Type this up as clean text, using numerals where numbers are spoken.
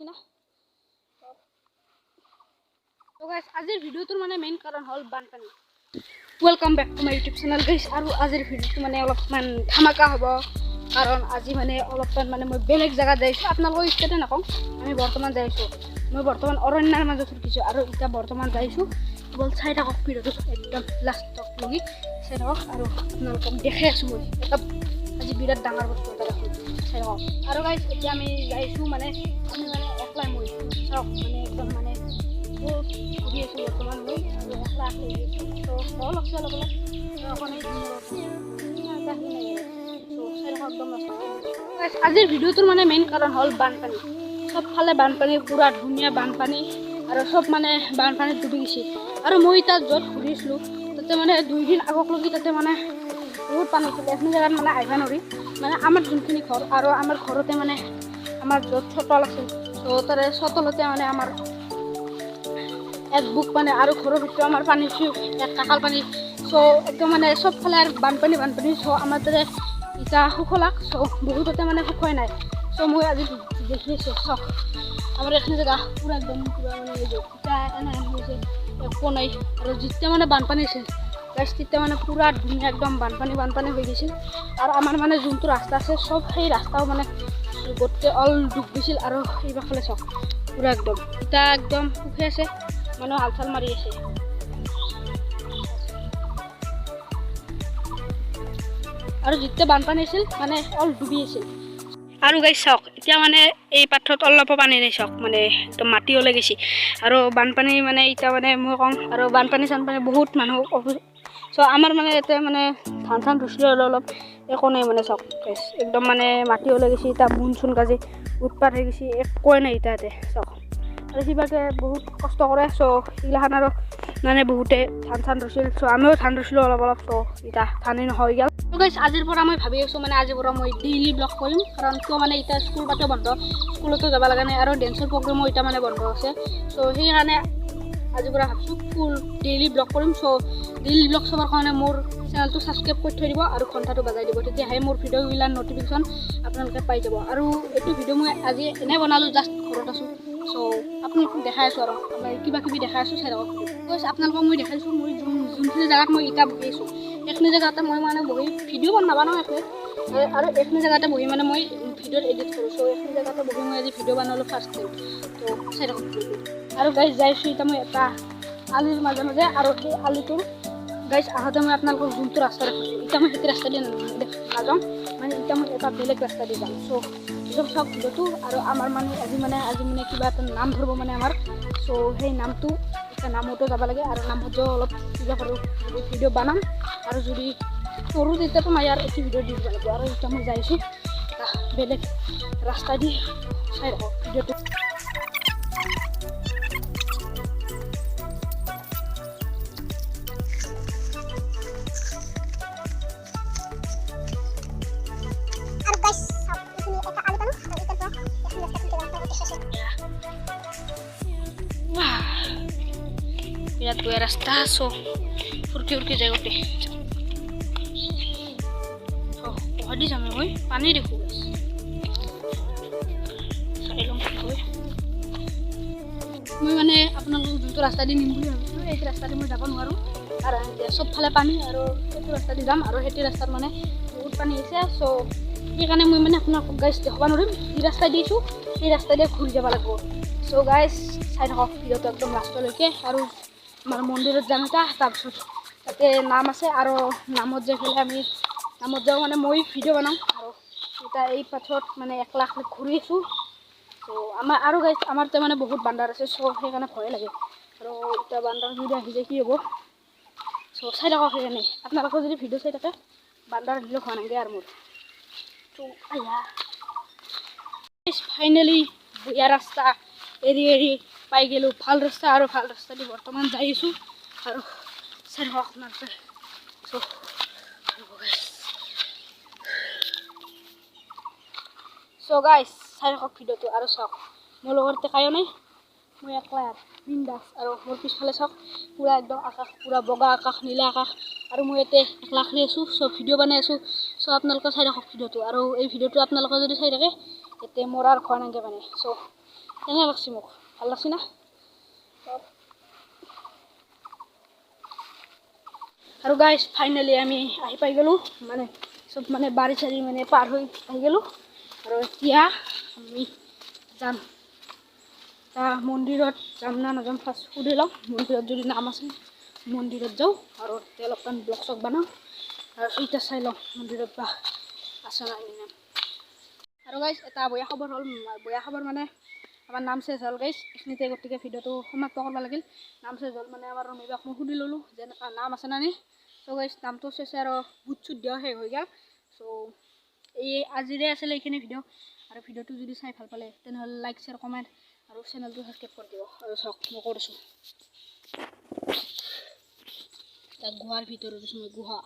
না তো গাইস আজিৰ ভিডিওটোৰ মানে মেইন কাৰণ হ'ল বানপানী। Welcome back to my YouTube channel guys. আৰু আজিৰ ভিডিওটো মানে অলপমান ধামাকা হ'ব কাৰণ আজি মানে অলপমান মানে মই বেলেগ জায়গাত যাইছোঁ। আপোনালোকক ইষ্টেটে নকওঁ, আমি বৰ্তমান যাইছোঁ, মই বৰ্তমান অৰণ্যৰ মাজত ৰখিছোঁ আৰু এতিয়া বৰ্তমান যাইছোঁ। বল চাই থাকক ভিডিওটো একদম লাষ্টত লগি চাই থাকক আৰু আপোনালোকক দেখাই আছোঁ মই এটা আজি বিৰাট ডাঙৰ বস্তু এটা দেখোঁ চাই থাকক। আৰু গাইস এতিয়া আমি যাইছোঁ মানে আমি মানে একলাই মই চাওক মানে একদম মানে ঘূৰি আছোঁ বৰ্তমান মই আৰু একলা আহি আছোঁ। তো অলপ চলপ অলপ অকণে আজিৰ ভিডিওটোৰ মানে মেইন কাৰণ হ'ল বানপানী। চবফালে বানপানী, পুৰা ধুনীয়া বানপানী আৰু চব মানে বানপানীত ডুবি গৈছে। আৰু মই তাত য'ত ঘূৰিছিলোঁ তাতে মানে 2 দিন আগলৈকে তাতে মানে বহুত পানী আছিলে। এইখিনি জেগাত মানে আহিব নোৱাৰি, মানে আমাৰ যোনখিনি ঘৰ আৰু আমাৰ ঘৰতে মানে আমাৰ য'ত চটল আছিল, তো তাৰে চটলতে মানে আমাৰ এক বুক মানে আৰু ঘৰৰ ভিতৰত আমাৰ পানী এক কাকাল পানী। চ' একদম মানে চবফালে আৰু বানপানী বানপানী। চ' আমাৰ তাতে এতিয়া শুকলাক, চ' বহুততে মানে শুকুৱাই নাই। চ' মই আজি দেখি আছোঁ চাওক আমাৰ এইখিনি জেগা পুৰা একদম পুৰা মানে এতিয়া এনে হৈছে একো নাই। আৰু যেতিয়া মানে বানপানী আছিল গাইছ তেতিয়া মানে পুৰা ধুনীয়া একদম বানপানী বানপানী হৈ গৈছিল। আৰু আমাৰ মানে যোনটো ৰাস্তা আছে চব সেই ৰাস্তাও মানে গোটেই অল ডুব গৈছিল। আৰু এইবাৰফালে চাওক পুৰা একদম এতিয়া একদম সুখী আছে, মানুহ হালচাল মাৰি আছে। আৰু যেতিয়া বানপানী আছিল মানে অল ডুবি আছিল। আৰু গাইছ চাওক এতিয়া মানে এই পাথৰত অলপ পানী নাই, চাওক মানে একদম মাটি ওলাই গৈছে। আৰু বানপানী মানে এতিয়া মানে মই কওঁ আৰু বানপানী চানপানী বহুত মানুহ চ' আমাৰ মানে ইয়াতে মানে ধান চান ৰুইছিলোঁ অলপ একো নাই মানে চাওক গাইছ একদম মানে মাটি ওলাই গৈছে। এতিয়া বুন চুন গাজি উৎপাত হৈ গৈছে, একোৱে নাই এতিয়া ইয়াতে চাওক। আৰু সিবাকে বহুত কষ্ট কৰে। চ' এইগিলাখান আৰু মানে বহুতে ধান চান ৰুইছিল, চ' আমিও ধান ৰুইছিলোঁ অলপ অলপ। চ' এতিয়া ধানেই নহয় গ'ল। ত' গাইছ আজিৰ পৰা মই ভাবি আছোঁ মানে আজিৰ পৰা মই ডেইলি ব্লগ কৰিম, কাৰণ কিয় মানে এতিয়া স্কুল পাতিও বন্ধ, স্কুলতো যাব লগা নাই আৰু ডেন্সৰ প্ৰগ্ৰেমো এতিয়া মানে বন্ধ আছে। চ' সেইকাৰণে আজিৰ পৰা ভাবিছোঁ ফুল ডেইলি ব্লগ কৰিম। চ' ডেইলি ব্লগ চাবৰ কাৰণে মোৰ চেনেলটো ছাবস্ক্ৰাইব কৰি থৈ দিব আৰু ঘণ্টাটো বাজাই দিব, তেতিয়াহে মোৰ ভিডিঅ'গিলাৰ নটিফিকেশ্যন আপোনালোকে পাই যাব। আৰু এইটো ভিডিঅ' মই আজি এনেই বনালোঁ, জাষ্ট ঘৰত আছোঁ। চ' আপোনালোকক দেখাই আছোঁ আৰু কিবা কিবি দেখাই আছোঁ চাই থাকক। কৈছে আপোনালোকক মই দেখাইছোঁ মই যোনখিনি জেগাত মই এতিয়া বহি আছোঁ সেইখিনি জেগাতে মই মানে বহি ভিডিঅ' নাবনাওঁ একোৱে, আৰু এইখিনি জেগাতে বহি মানে মই ভিডিঅ'ত এডিট কৰোঁ। চ' এইখিনি জেগাতে বহি মই আজি ভিডিঅ' বনালোঁ ফাৰ্ষ্ট টাইম। তো চাই থাকক আৰু গাইছ যাইছোঁ এতিয়া মই এটা আলিৰ মাজে মাজে। আৰু সেই আলিটোৰ গাইছ আহোঁতে মই আপোনালোকক যোনটো ৰাস্তা দেখাইছোঁ এতিয়া মই সেইটো ৰাস্তা দি নাযাওঁ, মানে এতিয়া মই এটা বেলেগ ৰাস্তা দি যাম। চ' একদম চাওক ভিডিঅ'টো। আৰু আমাৰ মানে আজি মানে কিবা এটা নাম ধৰিব মানে আমাৰ, চ' সেই নামটো এতিয়া নামতো যাব লাগে। আৰু নামত অলপ কিবা কৰোঁ ভিডিঅ' বনাম, আৰু যদি কৰোঁ তেতিয়াতো মই ইয়াৰ এইটো ভিডিঅ' দি দিব লাগিব। আৰু এতিয়া মই যাইছোঁ এটা বেলেগ ৰাস্তা দি, চাই থাকক ভিডিঅ'টো। বিরাট বড় রাস্তা, সো ফুরকি ফুরকি যায় গোটে ওহাদি যামে মই পানী দেখো মই মানে আপোনালোকক যোনটো ৰাস্তা দি নিম বুলি ভাবিছোঁ এই ৰাস্তা দি মই যাব নোৱাৰোঁ, কাৰণ চবফালে পানী। আৰু সেইটো ৰাস্তা দি যাম আৰু সেইটো ৰাস্তাত মানে বহুত পানী হৈছে। চ' সেইকাৰণে মই মানে আপোনালোকক গাইছ দেখাব নোৱাৰিম, যি ৰাস্তা দিছোঁ সেই ৰাস্তা দিয়ে ঘূৰি যাব লাগিব। চ' গাইছ চাই থাকক ভিডিঅ'টো একদম লাষ্টলৈকে। আৰু আমাৰ মন্দিৰত যাম এটা, তাৰপিছত তাতে নাম আছে আৰু নামত যাই পেলাই আমি নামত যাওঁ মানে মই ভিডিঅ' বনাম। আৰু এতিয়া এই পাথৰত মানে 1 লাখ ঘূৰি আছোঁ। চ' আমাৰ আৰু গাইছ আমাৰ তাতে মানে বহুত বান্দাৰ আছে, চ' সেইকাৰণে ভয় লাগে। আৰু এতিয়া বান্দাৰ যদি আহি যায় কি হ'ব। চ' চাই থাকক সেইকাৰণে আপোনালোকে যদি ভিডিঅ' চাই থাকে বান্দাৰ আহিলেও হোৱা নাগে আৰু মোৰ। ত' ফাইনেলি বেয়া ৰাস্তা এৰি পাই গ'লোঁ ভাল ৰাস্তা। আৰু ভাল ৰাস্তা দি বৰ্তমান যাই আছোঁ আৰু চাই থাকক আপোনালোকে। চ' গাইছ চাই থাকক ভিডিঅ'টো আৰু চাওক মোৰ লগত কায়ো নাই, মই একলাই বিন্দাছ। আৰু মোৰ পিছফালে চাওক পুৰা একদম আকাশ, পুৰা বগা আকাশ, নীলা আকাশ। আৰু মই ইয়াতে একলা আছোঁ, চ' ভিডিঅ' বনাই আছোঁ। চ' আপোনালোকে চাই থাকক ভিডিঅ'টো। আৰু এই ভিডিঅ'টো আপোনালোকে যদি চাই থাকে এতিয়া মোৰ আৰু ঘৰ নাগে মানে। চ' কেনে লাগছে মোক ভাল লাগছে না আৰু গাইজ ফাইনেলি আমি আহি পাই গ'লোঁ মানে চব মানে বাৰী চাৰী মানে পাৰ হৈ আহি গ'লোঁ আৰু এতিয়া আমি যাম মন্দিৰত যাম না নাযাম ফাৰ্ষ্ট সুধি লওঁ মন্দিৰত যদি নাম আছে মন্দিৰত যাওঁ আৰু অলপমান ব্লগ চগ বনাওঁ আৰু এতিয়া চাই লওঁ মন্দিৰত বা আছে নাই নাম আৰু গাইজ এটা বেয়া খবৰ হ'ল বেয়া খবৰ মানে আমাৰ নাম চেঞ্জ হ'ল গাইজ এইখিনিতে গতিকে ভিডিঅ'টো সমাপ্ত কৰিব লাগিল নাম চেঞ্জ হ'ল মানে আমাৰ ৰুমিবাক মই সুধি ল'লোঁ যে নাম আছে না নি চ' গাইজ নামটো চেঞ্জ আৰু বুট চুট দিয়া শেষ হৈ গ'ল চ' এই আজিৰে আছিলে এইখিনি ভিডিঅ' আৰু ভিডিঅ'টো যদি চাই ভাল পালে তেনেহ'লে লাইক শ্বেয়াৰ কমেণ্ট আৰু চেনেলটো সাবস্ক্ৰাইব কৰি দিব আৰু চাওক মই কৰিছোঁ গুহাৰ ভিতৰত মই গুহা